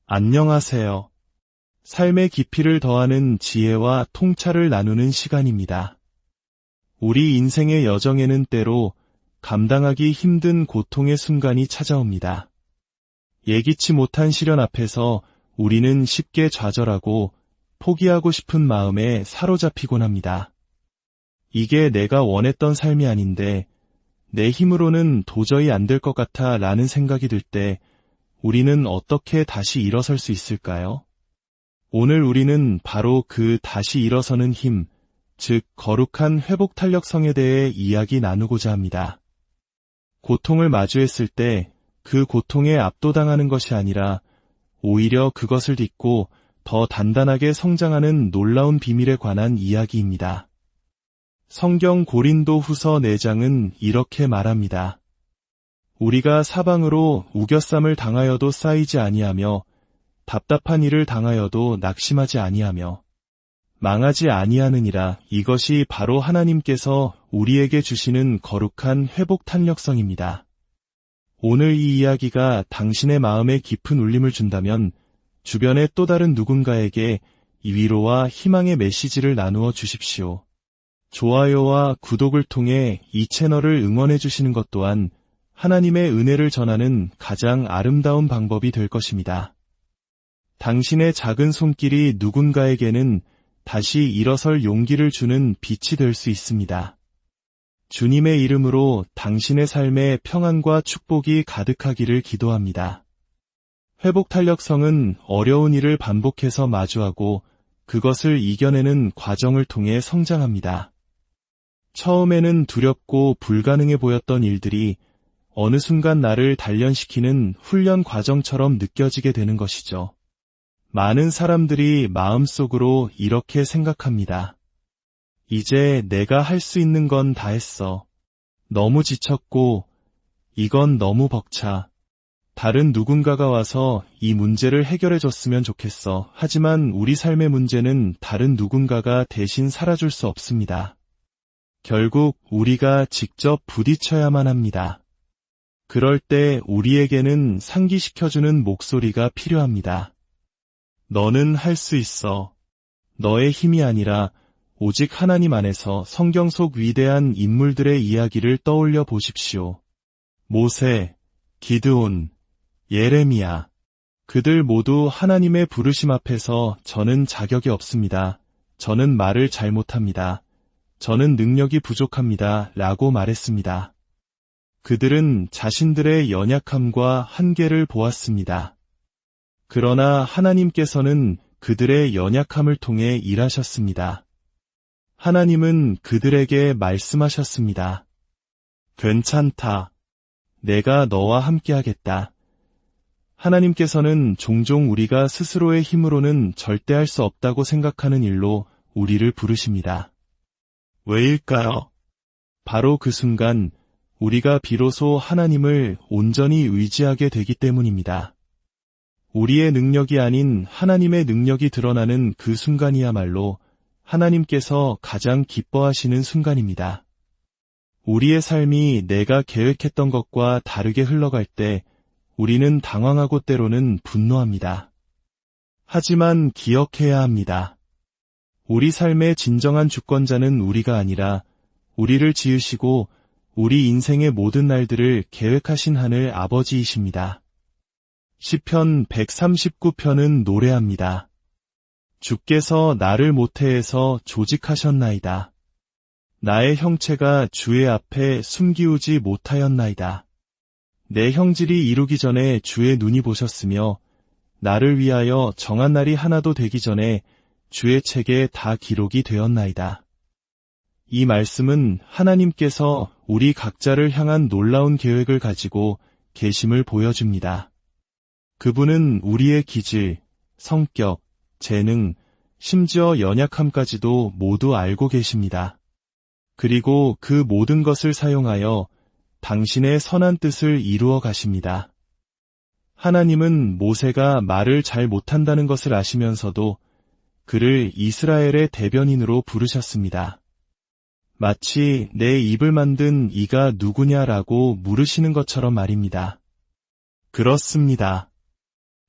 안녕하세요. 삶의 깊이를 더하는 지혜와 통찰을 나누는 시간입니다. 우리 인생의 여정에는 때로 감당하기 힘든 고통의 순간이 찾아옵니다. 예기치 못한 시련 앞에서 우리는 쉽게 좌절하고 포기하고 싶은 마음에 사로잡히곤 합니다. 이게 내가 원했던 삶이 아닌데 내 힘으로는 도저히 안 될 것 같아 라는 생각이 들 때 우리는 어떻게 다시 일어설 수 있을까요? 오늘 우리는 바로 그 다시 일어서는 힘, 즉 거룩한 회복 탄력성에 대해 이야기 나누고자 합니다. 고통을 마주했을 때 그 고통에 압도당하는 것이 아니라 오히려 그것을 딛고 더 단단하게 성장하는 놀라운 비밀에 관한 이야기입니다. 성경 고린도 후서 4장은 이렇게 말합니다. 우리가 사방으로 우겨쌈을 당하여도 쌓이지 아니하며 답답한 일을 당하여도 낙심하지 아니하며 망하지 아니하느니라. 이것이 바로 하나님께서 우리에게 주시는 거룩한 회복 탄력성입니다. 오늘 이 이야기가 당신의 마음에 깊은 울림을 준다면 주변의 또 다른 누군가에게 이 위로와 희망의 메시지를 나누어 주십시오. 좋아요와 구독을 통해 이 채널을 응원해 주시는 것 또한 하나님의 은혜를 전하는 가장 아름다운 방법이 될 것입니다. 당신의 작은 손길이 누군가에게는 다시 일어설 용기를 주는 빛이 될 수 있습니다. 주님의 이름으로 당신의 삶에 평안과 축복이 가득하기를 기도합니다. 회복 탄력성은 어려운 일을 반복해서 마주하고 그것을 이겨내는 과정을 통해 성장합니다. 처음에는 두렵고 불가능해 보였던 일들이 어느 순간 나를 단련시키는 훈련 과정처럼 느껴지게 되는 것이죠. 많은 사람들이 마음속으로 이렇게 생각합니다. 이제 내가 할 수 있는 건 다 했어. 너무 지쳤고 이건 너무 벅차. 다른 누군가가 와서 이 문제를 해결해 줬으면 좋겠어. 하지만 우리 삶의 문제는 다른 누군가가 대신 살아줄 수 없습니다. 결국 우리가 직접 부딪혀야만 합니다. 그럴 때 우리에게는 상기시켜주는 목소리가 필요합니다. 너는 할 수 있어. 너의 힘이 아니라 오직 하나님 안에서. 성경 속 위대한 인물들의 이야기를 떠올려 보십시오. 모세, 기드온, 예레미야. 그들 모두 하나님의 부르심 앞에서 저는 자격이 없습니다. 저는 말을 잘못합니다. 저는 능력이 부족합니다. 라고 말했습니다. 그들은 자신들의 연약함과 한계를 보았습니다. 그러나 하나님께서는 그들의 연약함을 통해 일하셨습니다. 하나님은 그들에게 말씀하셨습니다. 괜찮다. 내가 너와 함께하겠다. 하나님께서는 종종 우리가 스스로의 힘으로는 절대 할 수 없다고 생각하는 일로 우리를 부르십니다. 왜일까요? 바로 그 순간 우리가 비로소 하나님을 온전히 의지하게 되기 때문입니다. 우리의 능력이 아닌 하나님의 능력이 드러나는 그 순간이야말로 하나님께서 가장 기뻐하시는 순간입니다. 우리의 삶이 내가 계획했던 것과 다르게 흘러갈 때 우리는 당황하고 때로는 분노합니다. 하지만 기억해야 합니다. 우리 삶의 진정한 주권자는 우리가 아니라 우리를 지으시고 우리 인생의 모든 날들을 계획하신 하늘 아버지이십니다. 시편 139편은 노래합니다. 주께서 나를 모태에서 조직하셨나이다. 나의 형체가 주의 앞에 숨기우지 못하였나이다. 내 형질이 이루기 전에 주의 눈이 보셨으며 나를 위하여 정한 날이 하나도 되기 전에 주의 책에 다 기록이 되었나이다. 이 말씀은 하나님께서 우리 각자를 향한 놀라운 계획을 가지고 계심을 보여줍니다. 그분은 우리의 기질, 성격, 재능, 심지어 연약함까지도 모두 알고 계십니다. 그리고 그 모든 것을 사용하여 당신의 선한 뜻을 이루어 가십니다. 하나님은 모세가 말을 잘 못한다는 것을 아시면서도 그를 이스라엘의 대변인으로 부르셨습니다. 마치 내 입을 만든 이가 누구냐라고 물으시는 것처럼 말입니다. 그렇습니다.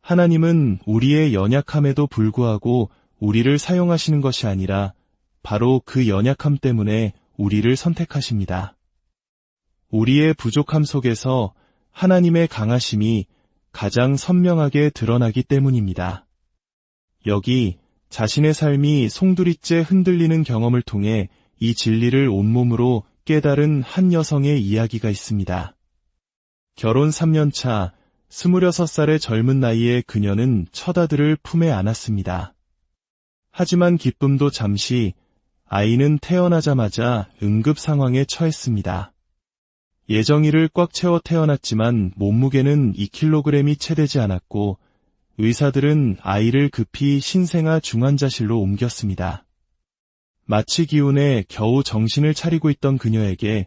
하나님은 우리의 연약함에도 불구하고 우리를 사용하시는 것이 아니라 바로 그 연약함 때문에 우리를 선택하십니다. 우리의 부족함 속에서 하나님의 강하심이 가장 선명하게 드러나기 때문입니다. 여기 자신의 삶이 송두리째 흔들리는 경험을 통해 이 진리를 온몸으로 깨달은 한 여성의 이야기가 있습니다. 결혼 3년 차 26살의 젊은 나이에 그녀는 첫 아들을 품에 안았습니다. 하지만 기쁨도 잠시, 아이는 태어나자마자 응급 상황에 처했습니다. 예정일을 꽉 채워 태어났지만 몸무게는 2kg이 채 되지 않았고 의사들은 아이를 급히 신생아 중환자실로 옮겼습니다. 마취 기운에 겨우 정신을 차리고 있던 그녀에게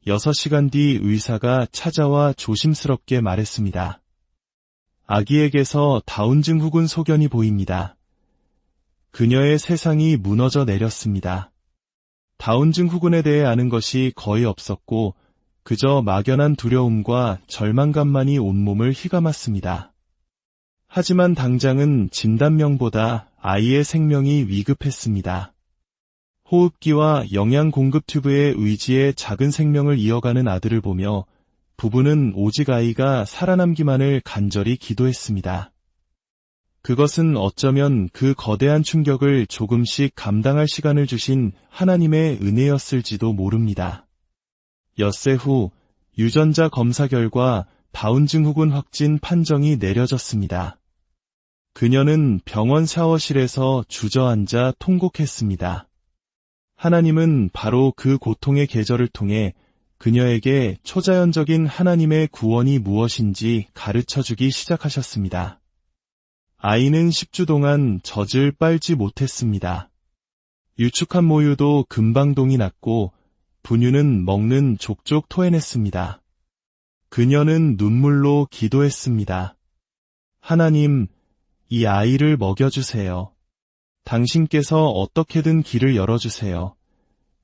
6시간 뒤 의사가 찾아와 조심스럽게 말했습니다. 아기에게서 다운증후군 소견이 보입니다. 그녀의 세상이 무너져 내렸습니다. 다운증후군에 대해 아는 것이 거의 없었고 그저 막연한 두려움과 절망감만이 온몸을 휘감았습니다. 하지만 당장은 진단명보다 아이의 생명이 위급했습니다. 호흡기와 영양 공급 튜브에 의지해 작은 생명을 이어가는 아들을 보며 부부는 오직 아이가 살아남기만을 간절히 기도했습니다. 그것은 어쩌면 그 거대한 충격을 조금씩 감당할 시간을 주신 하나님의 은혜였을지도 모릅니다. 엿새 후 유전자 검사 결과 다운증후군 확진 판정이 내려졌습니다. 그녀는 병원 샤워실에서 주저앉아 통곡했습니다. 하나님은 바로 그 고통의 계절을 통해 그녀에게 초자연적인 하나님의 구원이 무엇인지 가르쳐주기 시작하셨습니다. 아이는 10주 동안 젖을 빨지 못했습니다. 유축한 모유도 금방 동이 났고 분유는 먹는 족족 토해냈습니다. 그녀는 눈물로 기도했습니다. 하나님, 이 아이를 먹여주세요. 당신께서 어떻게든 길을 열어주세요.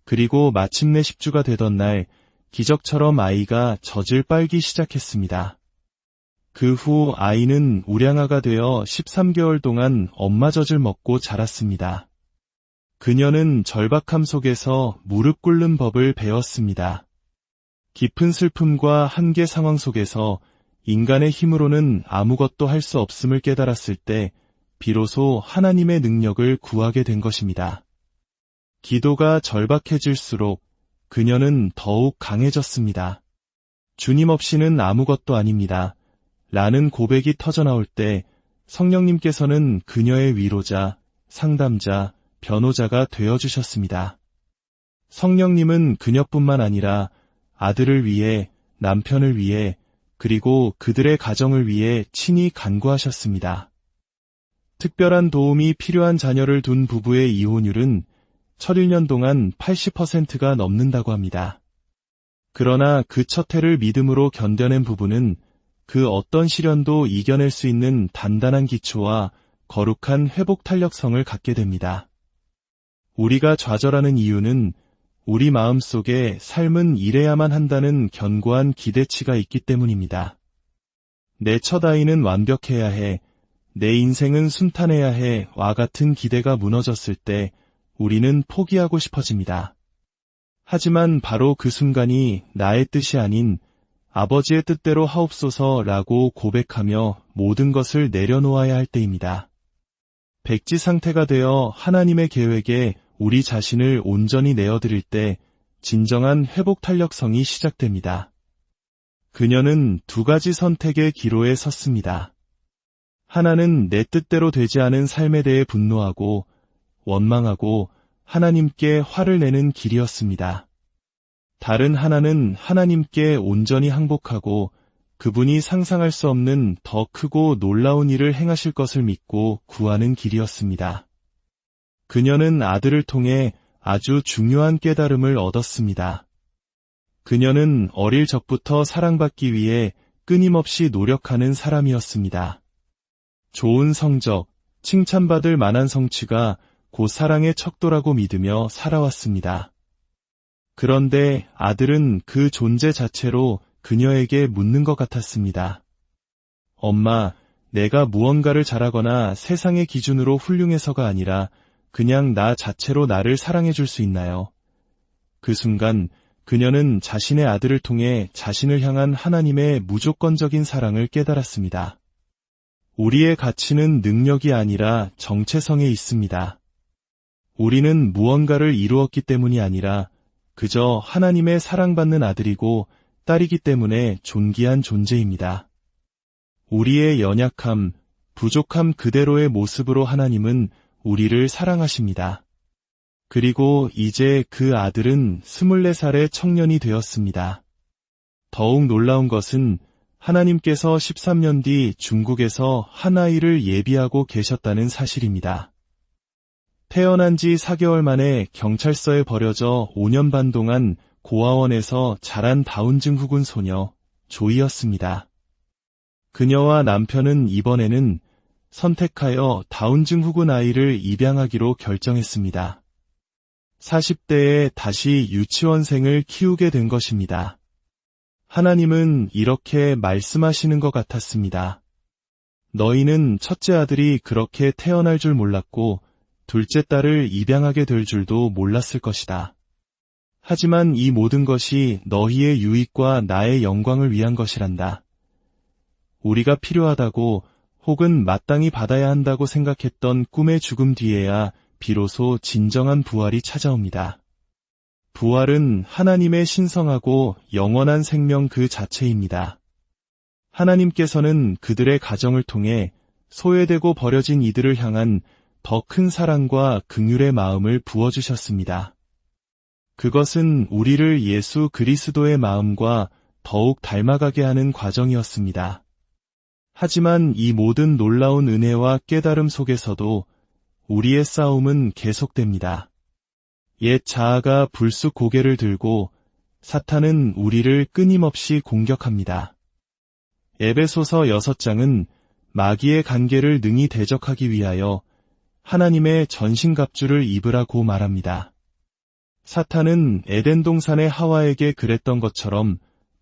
그리고 마침내 10주가 되던 날 기적처럼 아이가 젖을 빨기 시작했습니다. 그 후 아이는 우량아가 되어 13개월 동안 엄마 젖을 먹고 자랐습니다. 그녀는 절박함 속에서 무릎 꿇는 법을 배웠습니다. 깊은 슬픔과 한계 상황 속에서 인간의 힘으로는 아무것도 할 수 없음을 깨달았을 때 비로소 하나님의 능력을 구하게 된 것입니다. 기도가 절박해질수록 그녀는 더욱 강해졌습니다. 주님 없이는 아무것도 아닙니다. 라는 고백이 터져나올 때 성령님께서는 그녀의 위로자, 상담자, 변호자가 되어주셨습니다. 성령님은 그녀뿐만 아니라 아들을 위해, 남편을 위해, 그리고 그들의 가정을 위해 친히 간구하셨습니다. 특별한 도움이 필요한 자녀를 둔 부부의 이혼율은 첫 1년 동안 80%가 넘는다고 합니다. 그러나 그 첫 해를 믿음으로 견뎌낸 부부는 그 어떤 시련도 이겨낼 수 있는 단단한 기초와 거룩한 회복 탄력성을 갖게 됩니다. 우리가 좌절하는 이유는 우리 마음속에 삶은 이래야만 한다는 견고한 기대치가 있기 때문입니다. 내 첫 아이는 완벽해야 해, 내 인생은 순탄해야 해와 같은 기대가 무너졌을 때 우리는 포기하고 싶어집니다. 하지만 바로 그 순간이 나의 뜻이 아닌 아버지의 뜻대로 하옵소서라고 고백하며 모든 것을 내려놓아야 할 때입니다. 백지 상태가 되어 하나님의 계획에 우리 자신을 온전히 내어드릴 때 진정한 회복 탄력성이 시작됩니다. 그녀는 두 가지 선택의 기로에 섰습니다. 하나는 내 뜻대로 되지 않은 삶에 대해 분노하고 원망하고 하나님께 화를 내는 길이었습니다. 다른 하나는 하나님께 온전히 항복하고 그분이 상상할 수 없는 더 크고 놀라운 일을 행하실 것을 믿고 구하는 길이었습니다. 그녀는 아들을 통해 아주 중요한 깨달음을 얻었습니다. 그녀는 어릴 적부터 사랑받기 위해 끊임없이 노력하는 사람이었습니다. 좋은 성적, 칭찬받을 만한 성취가 곧 사랑의 척도라고 믿으며 살아왔습니다. 그런데 아들은 그 존재 자체로 그녀에게 묻는 것 같았습니다. 엄마, 내가 무언가를 잘하거나 세상의 기준으로 훌륭해서가 아니라 그냥 나 자체로 나를 사랑해 줄 수 있나요? 그 순간 그녀는 자신의 아들을 통해 자신을 향한 하나님의 무조건적인 사랑을 깨달았습니다. 우리의 가치는 능력이 아니라 정체성에 있습니다. 우리는 무언가를 이루었기 때문이 아니라 그저 하나님의 사랑받는 아들이고 딸이기 때문에 존귀한 존재입니다. 우리의 연약함, 부족함 그대로의 모습으로 하나님은 우리를 사랑하십니다. 그리고 이제 그 아들은 24살의 청년이 되었습니다. 더욱 놀라운 것은 하나님께서 13년 뒤 중국에서 한 아이를 예비하고 계셨다는 사실입니다. 태어난 지 4개월 만에 경찰서에 버려져 5년 반 동안 고아원에서 자란 다운증 후군 소녀 조이였습니다. 그녀와 남편은 이번에는 선택하여 다운증 후군 아이를 입양하기로 결정했습니다. 40대에 다시 유치원생을 키우게 된 것입니다. 하나님은 이렇게 말씀하시는 것 같았습니다. 너희는 첫째 아들이 그렇게 태어날 줄 몰랐고 둘째 딸을 입양하게 될 줄도 몰랐을 것이다. 하지만 이 모든 것이 너희의 유익과 나의 영광을 위한 것이란다. 우리가 필요하다고 혹은 마땅히 받아야 한다고 생각했던 꿈의 죽음 뒤에야 비로소 진정한 부활이 찾아옵니다. 부활은 하나님의 신성하고 영원한 생명 그 자체입니다. 하나님께서는 그들의 가정을 통해 소외되고 버려진 이들을 향한 더 큰 사랑과 긍휼의 마음을 부어주셨습니다. 그것은 우리를 예수 그리스도의 마음과 더욱 닮아가게 하는 과정이었습니다. 하지만 이 모든 놀라운 은혜와 깨달음 속에서도 우리의 싸움은 계속됩니다. 옛 자아가 불쑥 고개를 들고 사탄은 우리를 끊임없이 공격합니다. 에베소서 6장은 마귀의 관계를 능히 대적하기 위하여 하나님의 전신갑주를 입으라고 말합니다. 사탄은 에덴 동산의 하와에게 그랬던 것처럼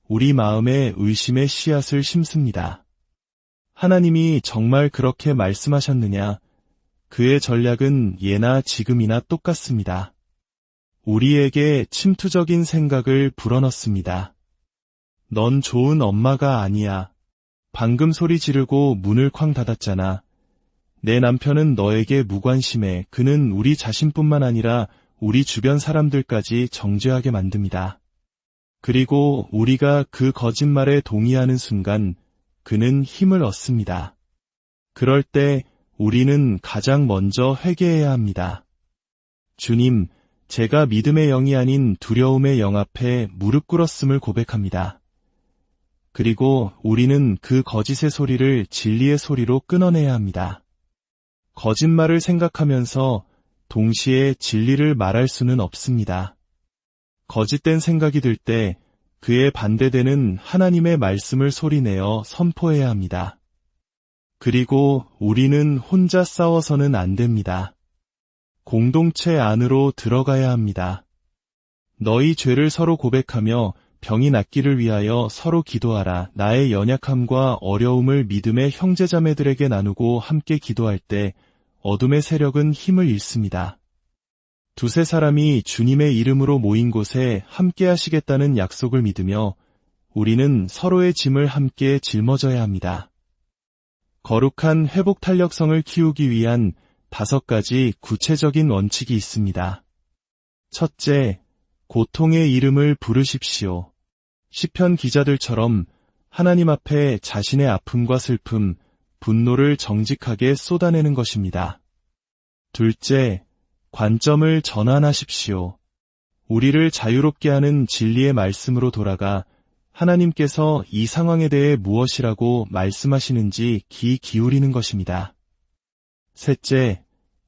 우리 마음에 의심의 씨앗을 심습니다. 하나님이 정말 그렇게 말씀하셨느냐? 그의 전략은 예나 지금이나 똑같습니다. 우리에게 침투적인 생각을 불어넣습니다. 넌 좋은 엄마가 아니야. 방금 소리 지르고 문을 쾅 닫았잖아. 내 남편은 너에게 무관심해. 그는 우리 자신뿐만 아니라 우리 주변 사람들까지 정죄하게 만듭니다. 그리고 우리가 그 거짓말에 동의하는 순간 그는 힘을 얻습니다. 그럴 때 우리는 가장 먼저 회개해야 합니다. 주님, 제가 믿음의 영이 아닌 두려움의 영 앞에 무릎 꿇었음을 고백합니다. 그리고 우리는 그 거짓의 소리를 진리의 소리로 끊어내야 합니다. 거짓말을 생각하면서 동시에 진리를 말할 수는 없습니다. 거짓된 생각이 들 때 그에 반대되는 하나님의 말씀을 소리내어 선포해야 합니다. 그리고 우리는 혼자 싸워서는 안 됩니다. 공동체 안으로 들어가야 합니다. 너희 죄를 서로 고백하며 병이 낫기를 위하여 서로 기도하라. 나의 연약함과 어려움을 믿음의 형제자매들에게 나누고 함께 기도할 때 어둠의 세력은 힘을 잃습니다. 두세 사람이 주님의 이름으로 모인 곳에 함께 하시겠다는 약속을 믿으며 우리는 서로의 짐을 함께 짊어져야 합니다. 거룩한 회복 탄력성을 키우기 위한 5가지 구체적인 원칙이 있습니다. 첫째, 고통의 이름을 부르십시오. 시편 기자들처럼 하나님 앞에 자신의 아픔과 슬픔, 분노를 정직하게 쏟아내는 것입니다. 둘째, 관점을 전환하십시오. 우리를 자유롭게 하는 진리의 말씀으로 돌아가 하나님께서 이 상황에 대해 무엇이라고 말씀하시는지 귀 기울이는 것입니다. 셋째,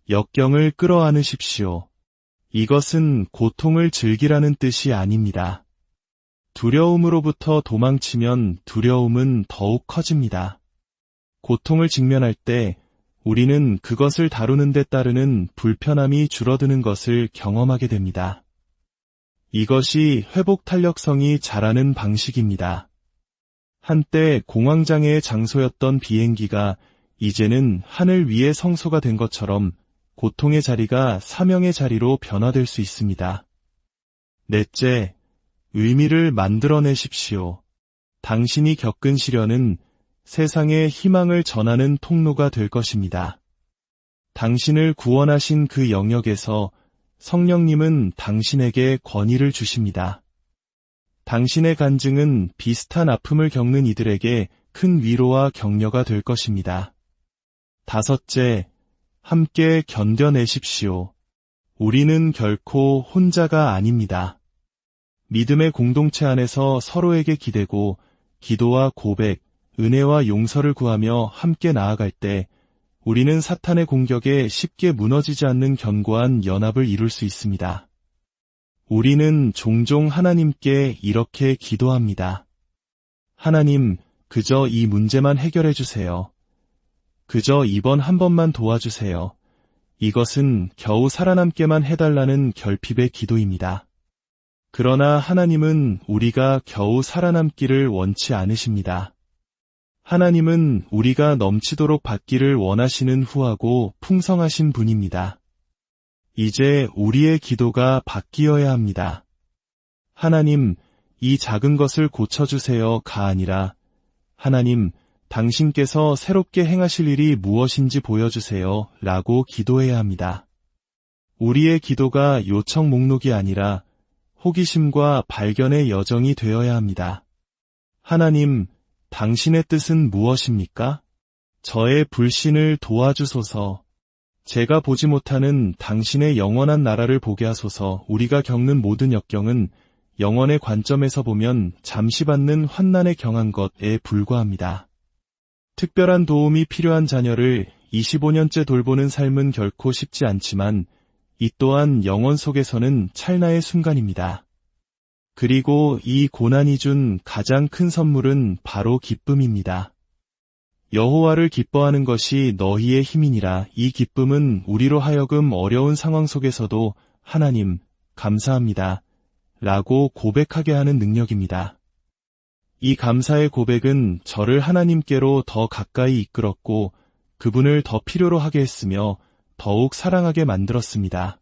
역경을 끌어안으십시오. 이것은 고통을 즐기라는 뜻이 아닙니다. 두려움으로부터 도망치면 두려움은 더욱 커집니다. 고통을 직면할 때 우리는 그것을 다루는 데 따르는 불편함이 줄어드는 것을 경험하게 됩니다. 이것이 회복 탄력성이 자라는 방식입니다. 한때 공황장애의 장소였던 비행기가 이제는 하늘 위의 성소가 된 것처럼 고통의 자리가 사명의 자리로 변화될 수 있습니다. 넷째, 의미를 만들어내십시오. 당신이 겪은 시련은 세상에 희망을 전하는 통로가 될 것입니다. 당신을 구원하신 그 영역에서 성령님은 당신에게 권위를 주십니다. 당신의 간증은 비슷한 아픔을 겪는 이들에게 큰 위로와 격려가 될 것입니다. 다섯째, 함께 견뎌내십시오. 우리는 결코 혼자가 아닙니다. 믿음의 공동체 안에서 서로에게 기대고 기도와 고백, 은혜와 용서를 구하며 함께 나아갈 때 우리는 사탄의 공격에 쉽게 무너지지 않는 견고한 연합을 이룰 수 있습니다. 우리는 종종 하나님께 이렇게 기도합니다. 하나님, 그저 이 문제만 해결해 주세요. 그저 이번 한 번만 도와주세요. 이것은 겨우 살아남게만 해달라는 결핍의 기도입니다. 그러나 하나님은 우리가 겨우 살아남기를 원치 않으십니다. 하나님은 우리가 넘치도록 받기를 원하시는 후하고 풍성하신 분입니다. 이제 우리의 기도가 바뀌어야 합니다. 하나님, 이 작은 것을 고쳐주세요가 아니라 하나님, 당신께서 새롭게 행하실 일이 무엇인지 보여주세요 라고 기도해야 합니다. 우리의 기도가 요청 목록이 아니라 호기심과 발견의 여정이 되어야 합니다. 하나님, 당신의 뜻은 무엇입니까? 저의 불신을 도와주소서. 제가 보지 못하는 당신의 영원한 나라를 보게 하소서. 우리가 겪는 모든 역경은 영원의 관점에서 보면 잠시 받는 환난에 경한 것에 불과합니다. 특별한 도움이 필요한 자녀를 25년째 돌보는 삶은 결코 쉽지 않지만 이 또한 영원 속에서는 찰나의 순간입니다. 그리고 이 고난이 준 가장 큰 선물은 바로 기쁨입니다. 여호와를 기뻐하는 것이 너희의 힘이니라. 이 기쁨은 우리로 하여금 어려운 상황 속에서도 하나님, 감사합니다 라고 고백하게 하는 능력입니다. 이 감사의 고백은 저를 하나님께로 더 가까이 이끌었고 그분을 더 필요로 하게 했으며 더욱 사랑하게 만들었습니다.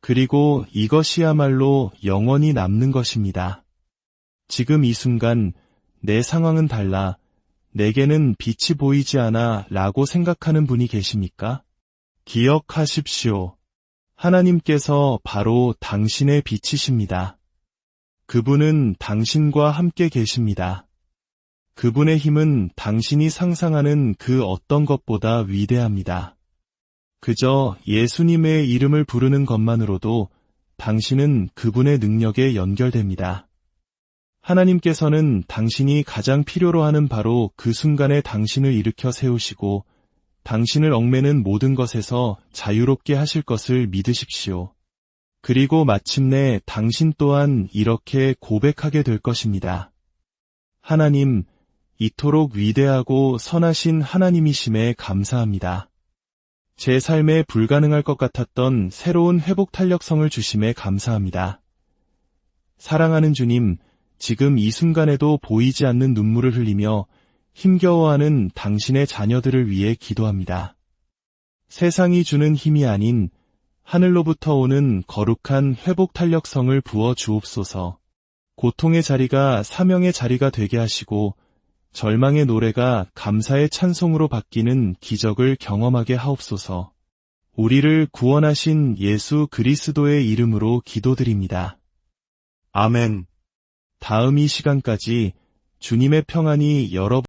그리고 이것이야말로 영원히 남는 것입니다. 지금 이 순간 내 상황은 달라, 내게는 빛이 보이지 않아 라고 생각하는 분이 계십니까? 기억하십시오. 하나님께서 바로 당신의 빛이십니다. 그분은 당신과 함께 계십니다. 그분의 힘은 당신이 상상하는 그 어떤 것보다 위대합니다. 그저 예수님의 이름을 부르는 것만으로도 당신은 그분의 능력에 연결됩니다. 하나님께서는 당신이 가장 필요로 하는 바로 그 순간에 당신을 일으켜 세우시고 당신을 얽매는 모든 것에서 자유롭게 하실 것을 믿으십시오. 그리고 마침내 당신 또한 이렇게 고백하게 될 것입니다. 하나님, 이토록 위대하고 선하신 하나님이심에 감사합니다. 제 삶에 불가능할 것 같았던 새로운 회복 탄력성을 주심에 감사합니다. 사랑하는 주님, 지금 이 순간에도 보이지 않는 눈물을 흘리며 힘겨워하는 당신의 자녀들을 위해 기도합니다. 세상이 주는 힘이 아닌 하늘로부터 오는 거룩한 회복 탄력성을 부어 주옵소서. 고통의 자리가 사명의 자리가 되게 하시고 절망의 노래가 감사의 찬송으로 바뀌는 기적을 경험하게 하옵소서. 우리를 구원하신 예수 그리스도의 이름으로 기도드립니다. 아멘. 다음 이 시간까지 주님의 평안이 여러분